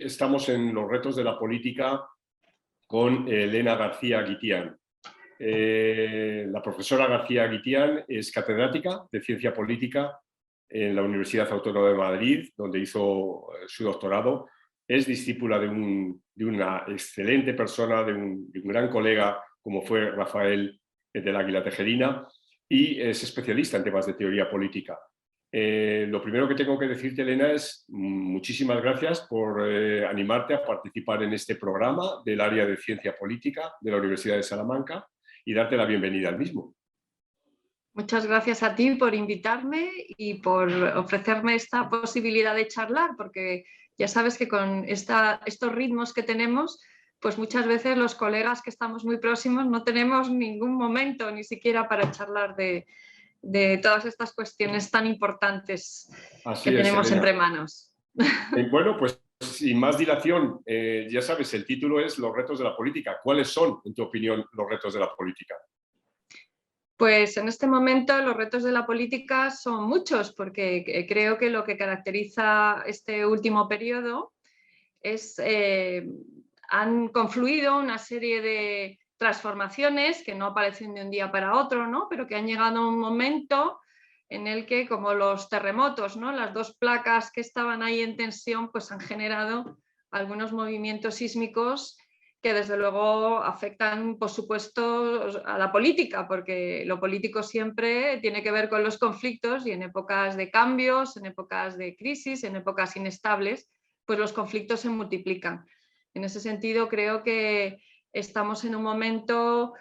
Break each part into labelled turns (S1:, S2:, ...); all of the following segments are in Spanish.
S1: estamos en los retos de la política con Elena García Guitián. La profesora García Guitián es catedrática de Ciencia Política en la Universidad Autónoma de Madrid, donde hizo su doctorado. Es discípula de una excelente persona, de un gran colega como fue Rafael del Águila Tejerina, y es especialista en temas de teoría política. Lo primero que tengo que decirte, Elena, es muchísimas gracias por animarte a participar en este programa del área de Ciencia Política de la Universidad de Salamanca y darte la bienvenida al mismo.
S2: Muchas gracias a ti por invitarme y por ofrecerme esta posibilidad de charlar, porque ya sabes que con estos ritmos que tenemos, pues muchas veces los colegas que estamos muy próximos no tenemos ningún momento ni siquiera para charlar de todas estas cuestiones tan importantes que tenemos entre manos.
S1: Bueno, pues sin más dilación, ya sabes, el título es Los retos de la política. ¿Cuáles son, en tu opinión, los retos de la política?
S2: Pues en este momento los retos de la política son muchos, porque creo que lo que caracteriza este último periodo es han confluido una serie de transformaciones que no aparecen de un día para otro, ¿no? Pero que han llegado a un momento en el que, como los terremotos, ¿no? Las dos placas que estaban ahí en tensión, pues han generado algunos movimientos sísmicos que desde luego afectan, por supuesto, a la política, porque lo político siempre tiene que ver con los conflictos, y en épocas de cambios, en épocas de crisis, en épocas inestables, pues los conflictos se multiplican. En ese sentido, creo que estamos en un momento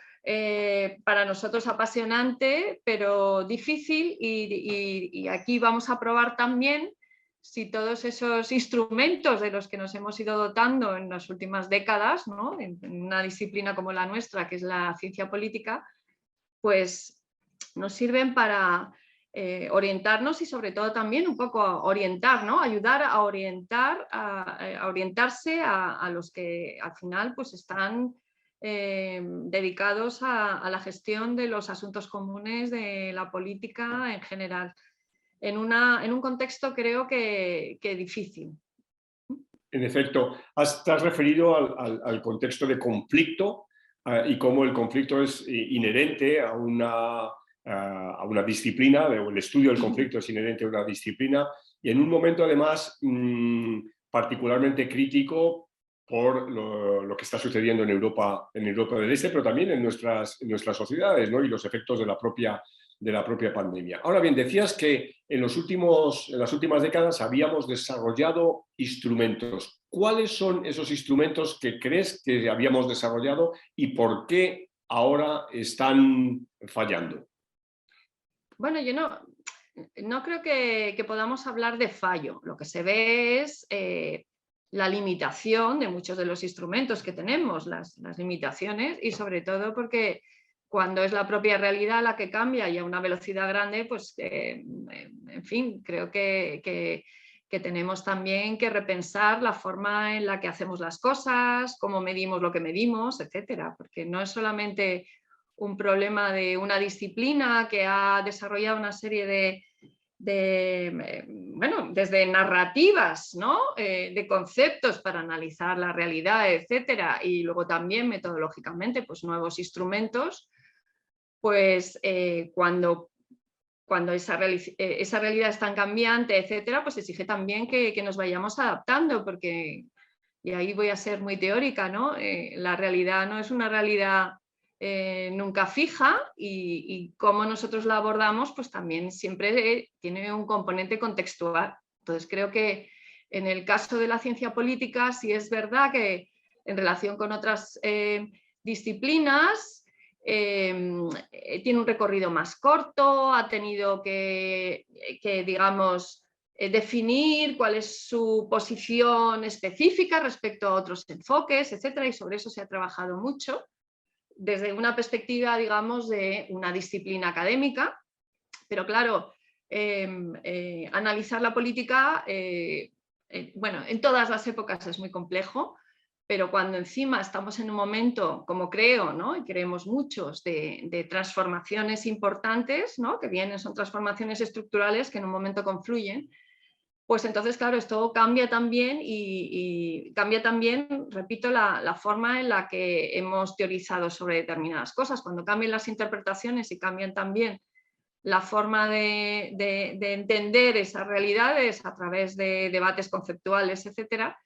S2: para nosotros apasionante, pero difícil, y aquí vamos a probar también si todos esos instrumentos de los que nos hemos ido dotando en las últimas décadas, ¿no? en una disciplina como la nuestra, que es la ciencia política, pues nos sirven para orientarnos y sobre todo también un poco orientar, ¿no? Ayudar a orientar, a orientarse a los que al final pues están dedicados a la gestión de los asuntos comunes de la política en general, en un contexto creo que difícil.
S1: En efecto, te has referido al contexto de conflicto y cómo el conflicto es inherente a una disciplina, o el estudio del conflicto es inherente a una disciplina, y en un momento además particularmente crítico por lo que está sucediendo en Europa del Este, pero también en nuestras sociedades, ¿no? Y los efectos de la propia pandemia. Ahora bien, decías que en las últimas décadas habíamos desarrollado instrumentos. ¿Cuáles son esos instrumentos que crees que habíamos desarrollado y por qué ahora están fallando?
S2: Bueno, yo no creo que podamos hablar de fallo. Lo que se ve es la limitación de muchos de los instrumentos que tenemos, las limitaciones, y sobre todo porque cuando es la propia realidad la que cambia y a una velocidad grande, pues en fin, creo que tenemos también que repensar la forma en la que hacemos las cosas, cómo medimos lo que medimos, etcétera, porque no es solamente un problema de una disciplina que ha desarrollado una serie bueno, desde narrativas, ¿no? De conceptos para analizar la realidad, etcétera, y luego también metodológicamente pues nuevos instrumentos, pues cuando esa realidad es tan cambiante, etcétera, pues exige también que nos vayamos adaptando, porque, y ahí voy a ser muy teórica, ¿no? La realidad no es una realidad nunca fija, y cómo nosotros la abordamos pues también siempre tiene un componente contextual. Entonces creo que en el caso de la ciencia política sí es verdad que en relación con otras disciplinas tiene un recorrido más corto, ha tenido que digamos, definir cuál es su posición específica respecto a otros enfoques, etcétera, y sobre eso se ha trabajado mucho desde una perspectiva, digamos, de una disciplina académica, pero claro, analizar la política, bueno, en todas las épocas es muy complejo, pero cuando encima estamos en un momento, como creo, ¿no? Y creemos muchos, de transformaciones importantes, ¿no? Que vienen, son transformaciones estructurales que en un momento confluyen, pues entonces, claro, esto cambia también y cambia también, repito, la forma en la que hemos teorizado sobre determinadas cosas. Cuando cambian las interpretaciones y cambian también la forma de entender esas realidades a través de debates conceptuales, etcétera,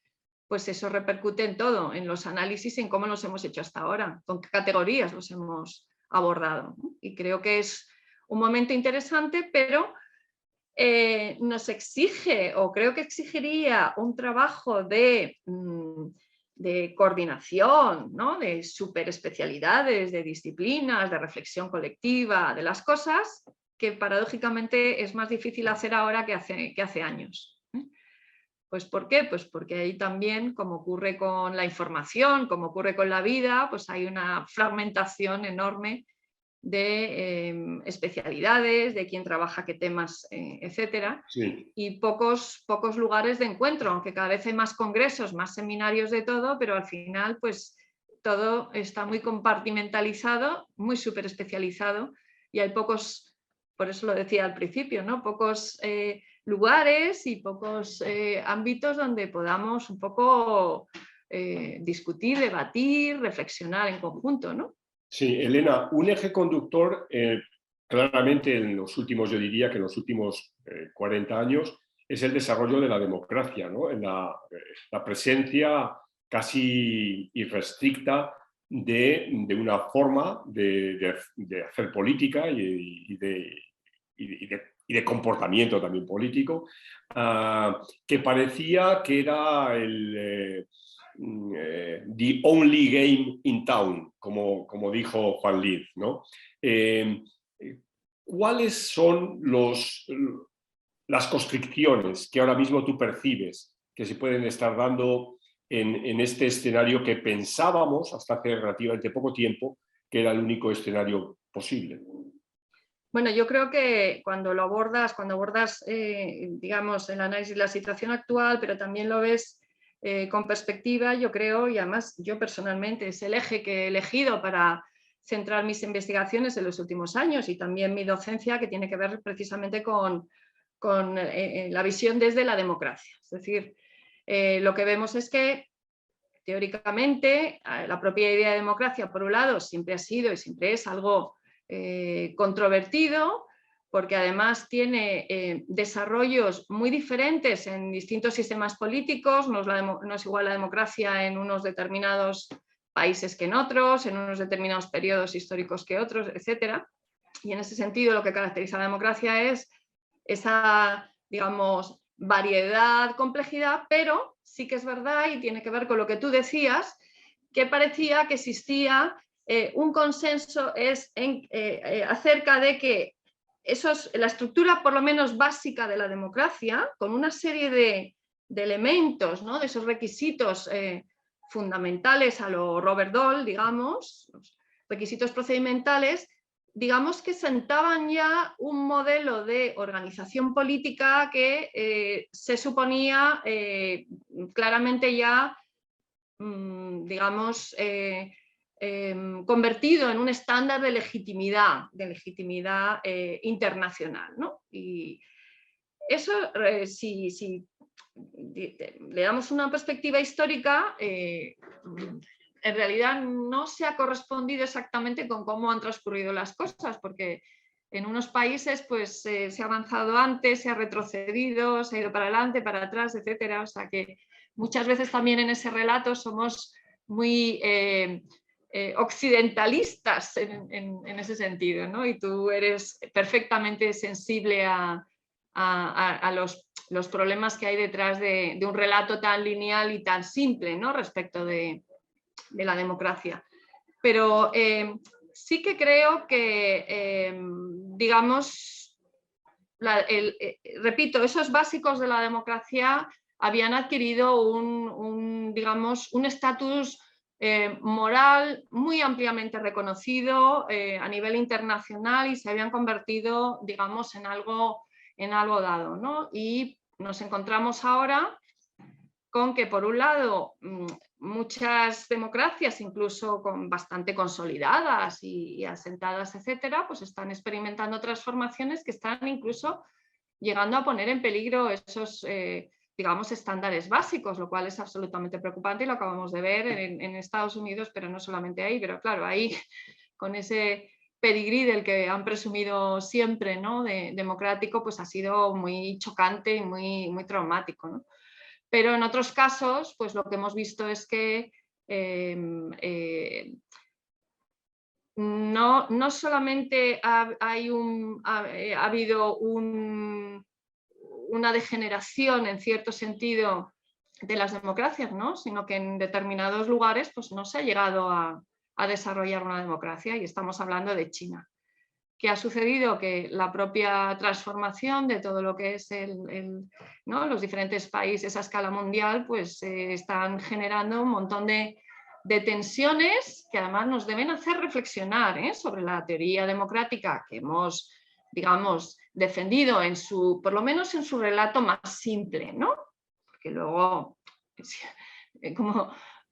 S2: pues eso repercute en todo, en los análisis, en cómo los hemos hecho hasta ahora, con qué categorías los hemos abordado. Y creo que es un momento interesante, pero nos exige, o creo que exigiría, un trabajo de coordinación, ¿no? De superespecialidades, de disciplinas, de reflexión colectiva, de las cosas, que paradójicamente es más difícil hacer ahora que hace años. Pues ¿por qué? Pues porque ahí también, como ocurre con la información, como ocurre con la vida, pues hay una fragmentación enorme de especialidades, de quién trabaja qué temas, etcétera,
S1: Sí.
S2: y pocos lugares de encuentro, aunque cada vez hay más congresos, más seminarios de todo, pero al final pues todo está muy compartimentalizado, muy súper especializado, y hay pocos, por eso lo decía al principio, ¿no? Pocos lugares y pocos ámbitos donde podamos un poco discutir, debatir, reflexionar en conjunto, ¿no?
S1: Sí, Elena, un eje conductor claramente en los últimos, yo diría que en los últimos 40 años, es el desarrollo de la democracia, ¿no? En la presencia casi irrestricta de una forma de hacer política y de comportamiento también político, que parecía que era the only game in town, como dijo Juan Liz, ¿no? ¿Cuáles son las constricciones que ahora mismo tú percibes que se pueden estar dando en este escenario que pensábamos hasta hace relativamente poco tiempo que era el único escenario posible?
S2: Bueno, yo creo que cuando abordas, digamos, el análisis de la situación actual, pero también lo ves con perspectiva, yo creo, y además yo personalmente es el eje que he elegido para centrar mis investigaciones en los últimos años y también mi docencia, que tiene que ver precisamente con la visión desde la democracia. Es decir, lo que vemos es que teóricamente la propia idea de democracia, por un lado, siempre ha sido y siempre es algo controvertido, porque además tiene desarrollos muy diferentes en distintos sistemas políticos, no es igual la democracia en unos determinados países que en otros, en unos determinados periodos históricos que otros, etc. Y en ese sentido lo que caracteriza a la democracia es esa, digamos, variedad, complejidad, pero sí que es verdad y tiene que ver con lo que tú decías, que parecía que existía un consenso acerca de que la estructura por lo menos básica de la democracia, con una serie de elementos, ¿no? De esos requisitos fundamentales a lo Robert Dahl, digamos, los requisitos procedimentales, digamos que sentaban ya un modelo de organización política que se suponía claramente ya, digamos, convertido en un estándar de legitimidad internacional, ¿no? Y eso, si le damos una perspectiva histórica, en realidad no se ha correspondido exactamente con cómo han transcurrido las cosas, porque en unos países pues, se ha avanzado antes, se ha retrocedido, se ha ido para adelante, para atrás, etcétera. O sea que muchas veces también en ese relato somos muy occidentalistas en ese sentido, ¿no? Y tú eres perfectamente sensible a los problemas que hay detrás de un relato tan lineal y tan simple, ¿no? Respecto de la democracia. Pero sí que creo que, digamos, repito, esos básicos de la democracia habían adquirido digamos, un estatus moral muy ampliamente reconocido a nivel internacional y se habían convertido, digamos, en algo dado, ¿no? Y nos encontramos ahora con que, por un lado, muchas democracias, incluso bastante consolidadas y asentadas, etcétera, pues están experimentando transformaciones que están incluso llegando a poner en peligro esos, digamos, estándares básicos, lo cual es absolutamente preocupante y lo acabamos de ver en Estados Unidos, pero no solamente ahí, pero claro, ahí con ese pedigrí del que han presumido siempre, ¿no?, democrático, pues ha sido muy chocante y muy, muy traumático, ¿no? Pero en otros casos, pues lo que hemos visto es que no solamente ha habido una degeneración en cierto sentido de las democracias, ¿no?, sino que en determinados lugares pues, no se ha llegado a desarrollar una democracia, y estamos hablando de China. ¿Qué ha sucedido? Que la propia transformación de todo lo que es ¿no?, los diferentes países a escala mundial pues, están generando un montón de tensiones que además nos deben hacer reflexionar sobre la teoría democrática que hemos, digamos, defendido por lo menos en su relato más simple, ¿no? Porque luego,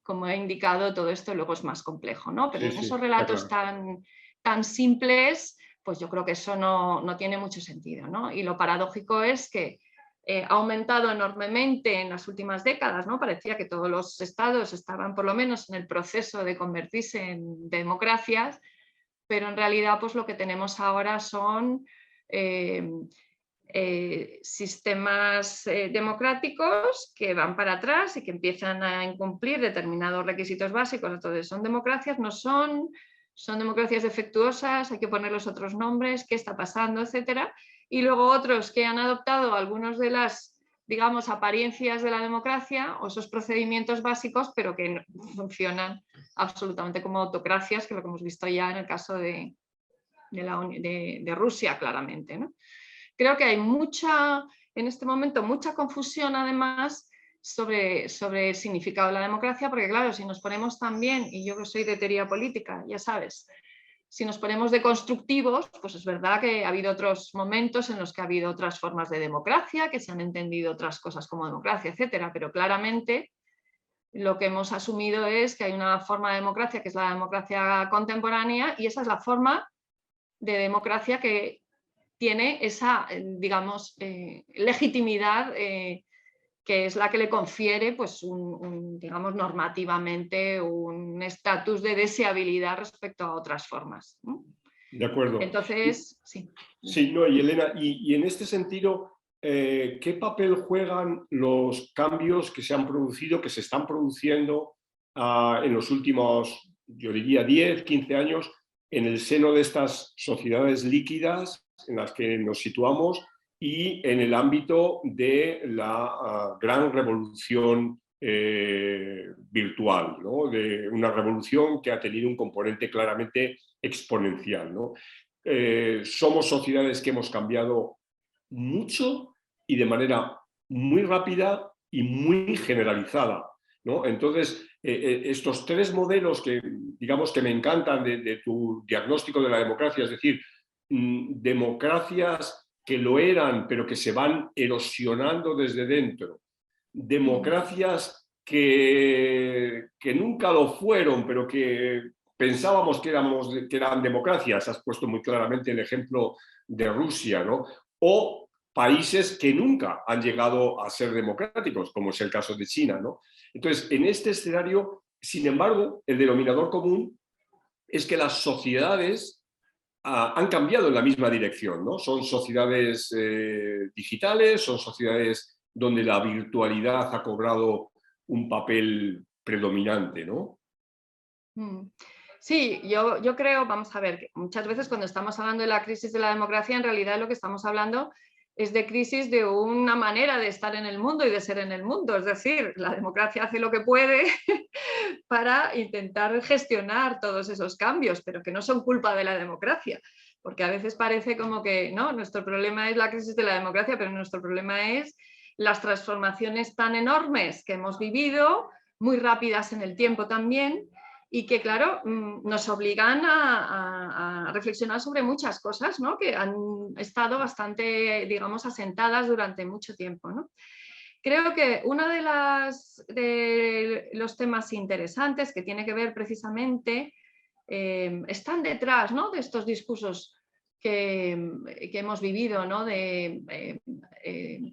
S2: como he indicado, todo esto luego es más complejo, ¿no? Pero
S1: Sí,
S2: en
S1: sí,
S2: esos
S1: está
S2: relatos
S1: claro.
S2: tan simples, pues yo creo que eso no tiene mucho sentido, ¿no? Y lo paradójico es que ha aumentado enormemente en las últimas décadas, ¿no? Parecía que todos los estados estaban por lo menos en el proceso de convertirse en democracias, pero en realidad pues lo que tenemos ahora son sistemas democráticos que van para atrás y que empiezan a incumplir determinados requisitos básicos. Entonces, son democracias, no son democracias defectuosas, hay que ponerles otros nombres, qué está pasando, etcétera. Y luego otros que han adoptado algunos de las, digamos, apariencias de la democracia o esos procedimientos básicos, pero que no funcionan absolutamente como autocracias, que es lo que hemos visto ya en el caso de Rusia, claramente, ¿no? Creo que hay en este momento mucha confusión además sobre el significado de la democracia, porque claro, si nos ponemos también, y yo que soy de teoría política, ya sabes, si nos ponemos de constructivos, pues es verdad que ha habido otros momentos en los que ha habido otras formas de democracia, que se han entendido otras cosas como democracia, etcétera, pero claramente lo que hemos asumido es que hay una forma de democracia que es la democracia contemporánea, y esa es la forma de democracia que tiene esa, digamos, legitimidad que es la que le confiere, pues, digamos, normativamente un estatus de deseabilidad respecto a otras formas, ¿no?
S1: De acuerdo.
S2: Entonces, sí.
S1: Sí, no, y Elena, y en este sentido, ¿qué papel juegan los cambios que se han producido, que se están produciendo en los últimos, yo diría, 10, 15 años en el seno de estas sociedades líquidas en las que nos situamos y en el ámbito de la gran revolución virtual, ¿no? De una revolución que ha tenido un componente claramente exponencial, ¿no? Somos sociedades que hemos cambiado mucho y de manera muy rápida y muy generalizada, ¿no? Entonces, estos tres modelos que, digamos, que me encantan de tu diagnóstico de la democracia, es decir, democracias que lo eran, pero que se van erosionando desde dentro, democracias que nunca lo fueron, pero que pensábamos que eran democracias. Has puesto muy claramente el ejemplo de Rusia, ¿no? O países que nunca han llegado a ser democráticos, como es el caso de China, ¿no? Entonces, en este escenario, sin embargo, el denominador común es que las sociedades han cambiado en la misma dirección, ¿no? Son sociedades digitales, son sociedades donde la virtualidad ha cobrado un papel predominante, ¿no?
S2: Sí, yo creo, vamos a ver, que muchas veces cuando estamos hablando de la crisis de la democracia, en realidad lo que estamos hablando es de crisis de una manera de estar en el mundo y de ser en el mundo. Es decir, la democracia hace lo que puede para intentar gestionar todos esos cambios, pero que no son culpa de la democracia. Porque a veces parece como que no, nuestro problema es la crisis de la democracia, pero nuestro problema es las transformaciones tan enormes que hemos vivido, muy rápidas en el tiempo también, y que, claro, nos obligan a reflexionar sobre muchas cosas, ¿no?, que han estado bastante, digamos, asentadas durante mucho tiempo, ¿no? Creo que uno de los temas interesantes que tiene que ver precisamente, están detrás, ¿no?, de estos discursos que hemos vivido, ¿no? De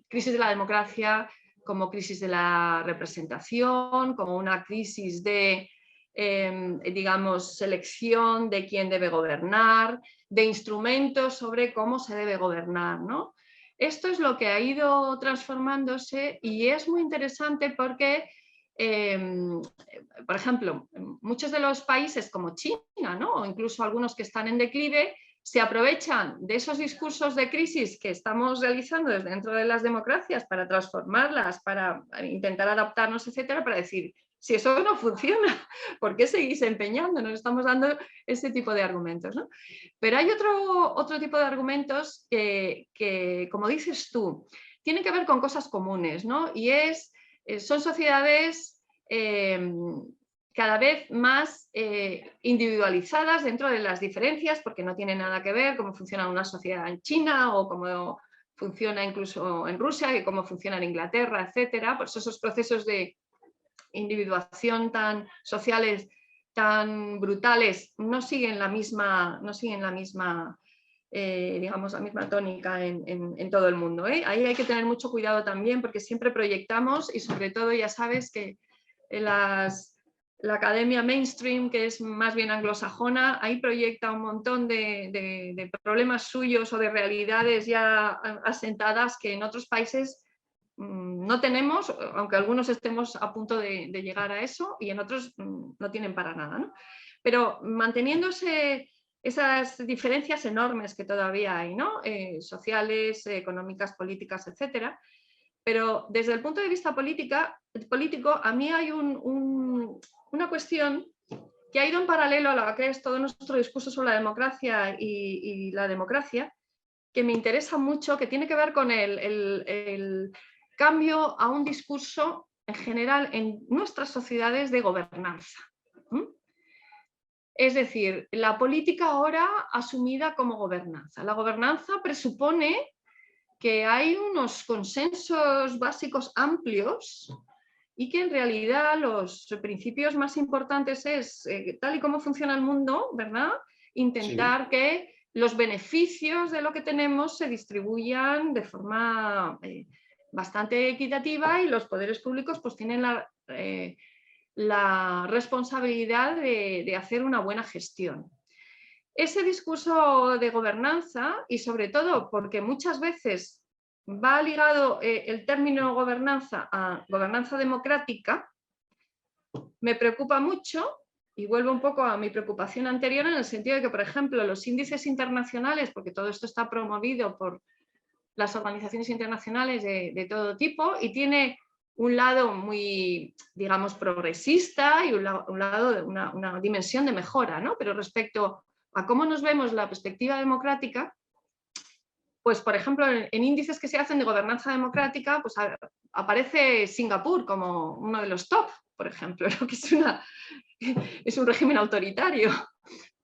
S2: crisis de la democracia como crisis de la representación, como una crisis de, digamos, selección de quién debe gobernar, de instrumentos sobre cómo se debe gobernar, ¿no? Esto es lo que ha ido transformándose y es muy interesante porque, por ejemplo, muchos de los países como China, ¿no? O incluso algunos que están en declive, se aprovechan de esos discursos de crisis que estamos realizando desde dentro de las democracias para transformarlas, para intentar adaptarnos, etcétera, para decir, si eso no funciona, ¿por qué seguís empeñando? Nos estamos dando ese tipo de argumentos, ¿no? Pero hay otro tipo de argumentos que, como dices tú, tienen que ver con cosas comunes, ¿no? Y son sociedades cada vez más individualizadas dentro de las diferencias, porque no tiene nada que ver cómo funciona una sociedad en China o cómo funciona incluso en Rusia, y cómo funciona en Inglaterra, etcétera. Por eso esos procesos de individuación tan sociales, tan brutales, no siguen la misma, digamos, la misma tónica en todo el mundo, ¿eh? Ahí hay que tener mucho cuidado también, porque siempre proyectamos, y sobre todo ya sabes que la academia mainstream, que es más bien anglosajona, ahí proyecta un montón de problemas suyos o de realidades ya asentadas que en otros países no tenemos, aunque algunos estemos a punto de llegar a eso, y en otros no tienen para nada, ¿no? Pero manteniéndose esas diferencias enormes que todavía hay, ¿no? Sociales, económicas, políticas, etcétera. Pero desde el punto de vista político, a mí hay una cuestión que ha ido en paralelo a lo que es todo nuestro discurso sobre la democracia y la democracia, que me interesa mucho, que tiene que ver con el cambio a un discurso en general en nuestras sociedades de gobernanza. Es decir, la política ahora asumida como gobernanza. La gobernanza presupone que hay unos consensos básicos amplios y que en realidad los principios más importantes es, tal y como funciona el mundo, ¿verdad? Intentar
S1: Sí.
S2: que los beneficios de lo que tenemos se distribuyan de forma bastante equitativa, y los poderes públicos pues tienen la responsabilidad de hacer una buena gestión. Ese discurso de gobernanza, y sobre todo porque muchas veces va ligado el término gobernanza a gobernanza democrática, me preocupa mucho, y vuelvo un poco a mi preocupación anterior, en el sentido de que, por ejemplo, los índices internacionales, porque todo esto está promovido por las organizaciones internacionales de todo tipo, y tiene un lado muy, digamos, progresista y un lado de una dimensión de mejora, ¿no? Pero respecto a cómo nos vemos la perspectiva democrática, pues, por ejemplo, en índices que se hacen de gobernanza democrática, pues aparece Singapur como uno de los top, por ejemplo, ¿no? Que es un régimen autoritario,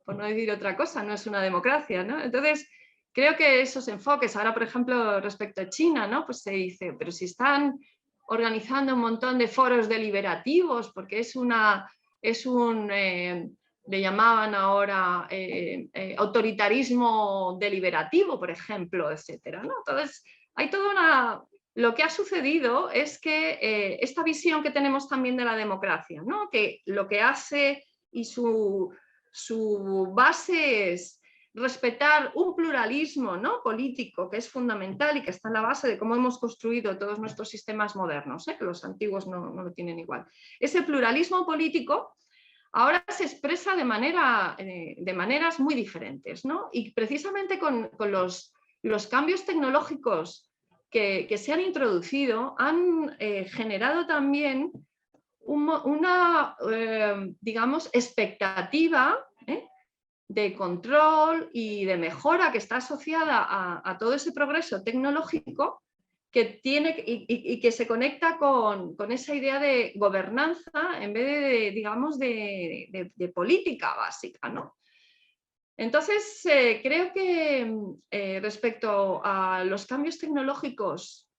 S2: por no decir otra cosa, no es una democracia, ¿no? Entonces, creo que esos enfoques, ahora, por ejemplo, respecto a China, ¿no? Pues se dice, pero si están organizando un montón de foros deliberativos, porque le llamaban ahora autoritarismo deliberativo, por ejemplo, etcétera, ¿no? Entonces, hay lo que ha sucedido es que esta visión que tenemos también de la democracia, ¿no? Que lo que hace y su base es respetar un pluralismo, ¿no? político, que es fundamental y que está en la base de cómo hemos construido todos nuestros sistemas modernos, que los antiguos no lo tienen igual. Ese pluralismo político ahora se expresa de maneras muy diferentes, ¿no? Y precisamente con los cambios tecnológicos que se han introducido han generado también una digamos, expectativa de control y de mejora que está asociada a todo ese progreso tecnológico que tiene y que se conecta con esa idea de gobernanza en vez digamos, de política básica, ¿no? Entonces, creo que respecto a los cambios tecnológicos,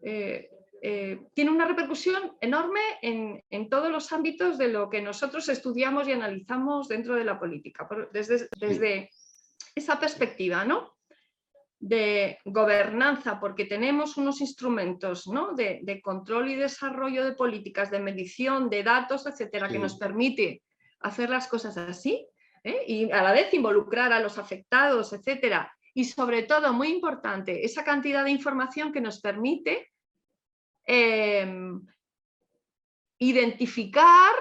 S2: tiene una repercusión enorme en todos los ámbitos de lo que nosotros estudiamos y analizamos dentro de la política, desde esa perspectiva, ¿no? de gobernanza, porque tenemos unos instrumentos, ¿no?, de control y desarrollo de políticas, de medición, de datos, etcétera, que nos permite hacer las cosas así, y a la vez involucrar a los afectados, etcétera. Y sobre todo, muy importante, esa cantidad de información que nos permite identificar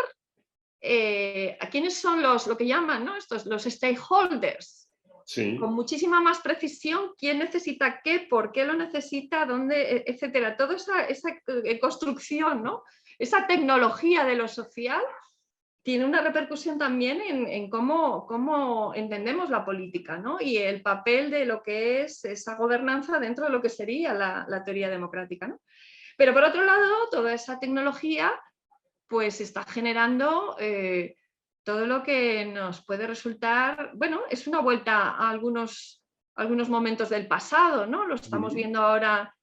S2: a quiénes son lo que llaman, ¿no?, los stakeholders, con muchísima más precisión, quién necesita qué, por qué lo necesita, dónde, etcétera. Toda esa construcción, ¿no?, esa tecnología de lo social tiene una repercusión también en cómo entendemos la política, ¿no?, y el papel de lo que es esa gobernanza dentro de lo que sería la teoría democrática, ¿no? Pero por otro lado, toda esa tecnología pues está generando todo lo que nos puede resultar, bueno, es una vuelta a algunos momentos del pasado, ¿no? Lo estamos viendo ahora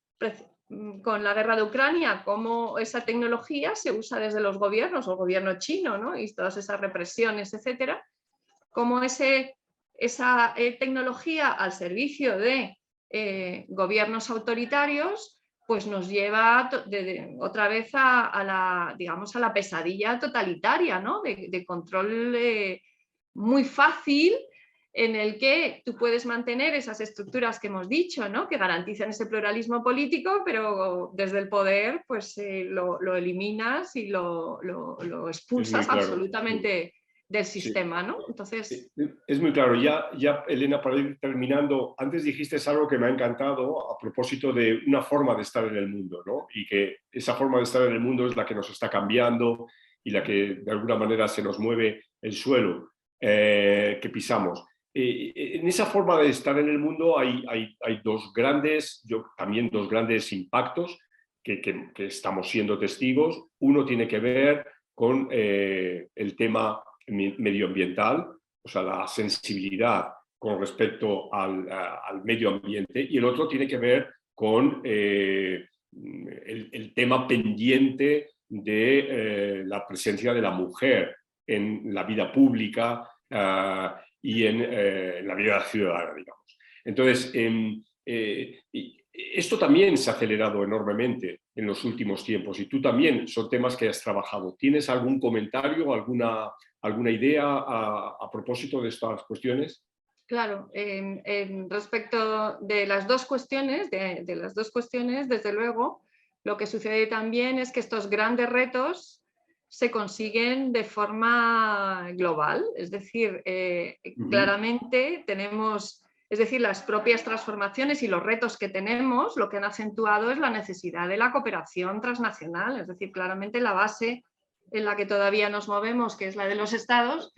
S2: con la guerra de Ucrania, cómo esa tecnología se usa desde los gobiernos, o el gobierno chino, ¿no?, y todas esas represiones, etcétera, cómo esa tecnología al servicio de gobiernos autoritarios pues nos lleva otra vez digamos, a la pesadilla totalitaria, ¿no?, de control muy fácil, en el que tú puedes mantener esas estructuras que hemos dicho, ¿no?, que garantizan ese pluralismo político, pero desde el poder pues lo eliminas y lo expulsas absolutamente del sistema, ¿no? Entonces...
S1: Es muy claro. Ya, Elena, para ir terminando, antes dijiste algo que me ha encantado a propósito de una forma de estar en el mundo, ¿no? Y que esa forma de estar en el mundo es la que nos está cambiando y la que de alguna manera se nos mueve el suelo que pisamos. En esa forma de estar en el mundo hay también dos grandes impactos que estamos siendo testigos. Uno tiene que ver con el tema medioambiental, o sea, la sensibilidad con respecto al medio ambiente, y el otro tiene que ver con el tema pendiente de la presencia de la mujer en la vida pública y en la vida ciudadana, digamos. Entonces, esto también se ha acelerado enormemente en los últimos tiempos, y tú también son temas que has trabajado. ¿Tienes algún comentario, alguna idea a propósito de estas cuestiones?
S2: Claro, respecto de las dos cuestiones, desde luego, lo que sucede también es que estos grandes retos se consiguen de forma global, es decir, claramente tenemos, es decir, las propias transformaciones y los retos que tenemos, lo que han acentuado es la necesidad de la cooperación transnacional, es decir, claramente la base en la que todavía nos movemos, que es la de los estados,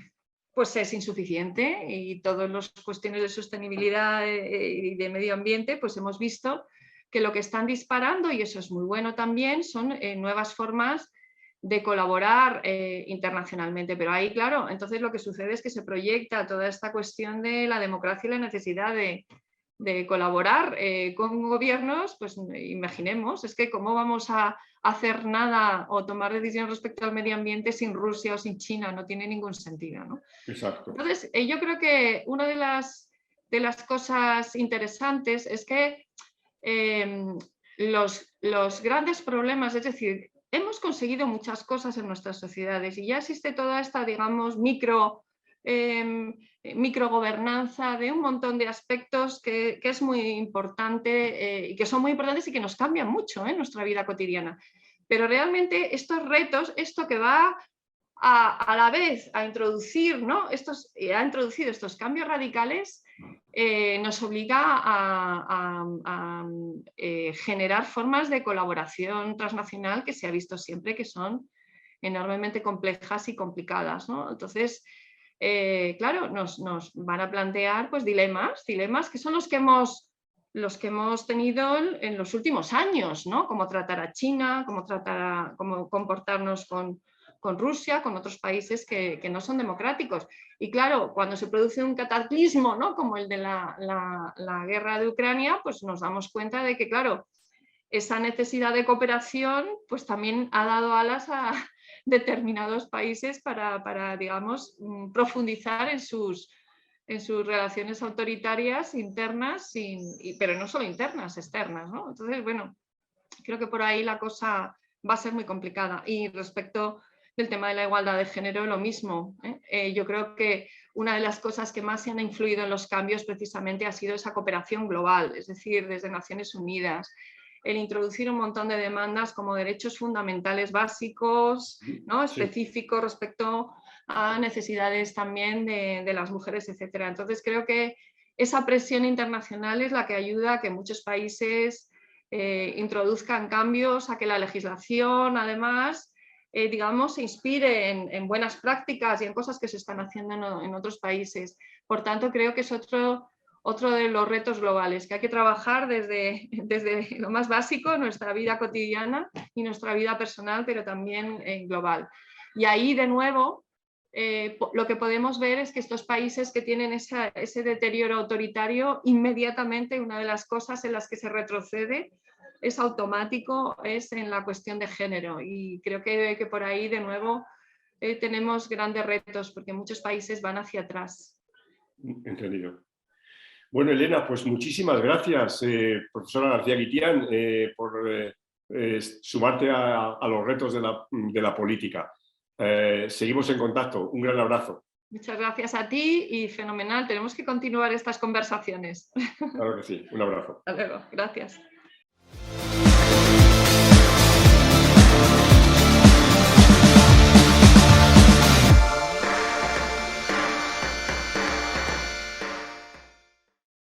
S2: pues es insuficiente, y todas las cuestiones de sostenibilidad y de medio ambiente, pues hemos visto que lo que están disparando, y eso es muy bueno también, son nuevas formas de colaborar internacionalmente. Pero ahí, claro, entonces lo que sucede es que se proyecta toda esta cuestión de la democracia y la necesidad de colaborar con gobiernos, pues imaginemos, es que cómo vamos a hacer nada o tomar decisiones respecto al medio ambiente sin Rusia o sin China, no tiene ningún sentido, ¿no?
S1: Exacto.
S2: Entonces, yo creo que una de las cosas interesantes es que los grandes problemas, es decir, hemos conseguido muchas cosas en nuestras sociedades y ya existe toda esta, digamos, microgobernanza de un montón de aspectos que es muy importante y que son muy importantes y que nos cambian mucho en nuestra vida cotidiana. Pero realmente estos retos, esto que va a la vez a introducir, ¿no?, ha introducido estos cambios radicales, nos obliga a generar formas de colaboración transnacional que se ha visto siempre que son enormemente complejas y complicadas, ¿no? Entonces, claro, nos van a plantear pues, dilemas que son los que hemos tenido en los últimos años, ¿no? Cómo tratar a China, cómo comportarnos con Rusia, con otros países que no son democráticos. Y claro, cuando se produce un cataclismo, ¿no?, como el de la guerra de Ucrania, pues nos damos cuenta de que, claro, esa necesidad de cooperación pues también ha dado alas a determinados países para digamos, profundizar en en sus relaciones autoritarias internas, pero no solo internas, externas, ¿no? Entonces, bueno, creo que por ahí la cosa va a ser muy complicada. Y respecto del tema de la igualdad de género, lo mismo. Yo creo que una de las cosas que más se han influido en los cambios precisamente ha sido esa cooperación global, es decir, desde Naciones Unidas, el introducir un montón de demandas como derechos fundamentales básicos, ¿no? Específicos respecto a necesidades también de las mujeres, etc. Entonces creo que esa presión internacional es la que ayuda a que muchos países introduzcan cambios, a que la legislación además digamos, se inspire en buenas prácticas y en cosas que se están haciendo en otros países. Por tanto, creo que es otro de los retos globales, que hay que trabajar desde lo más básico, nuestra vida cotidiana y nuestra vida personal, pero también global. Y ahí, de nuevo, lo que podemos ver es que estos países que tienen ese deterioro autoritario, inmediatamente una de las cosas en las que se retrocede es automático, es en la cuestión de género. Y creo que por ahí, de nuevo, tenemos grandes retos porque muchos países van hacia atrás.
S1: Entendido. Bueno, Elena, pues muchísimas gracias, profesora García Guitián, por sumarte a los retos de la política. Seguimos en contacto. Un gran abrazo.
S2: Muchas gracias a ti y fenomenal. Tenemos que continuar estas conversaciones.
S1: Claro que sí. Un abrazo.
S2: Hasta luego. Gracias.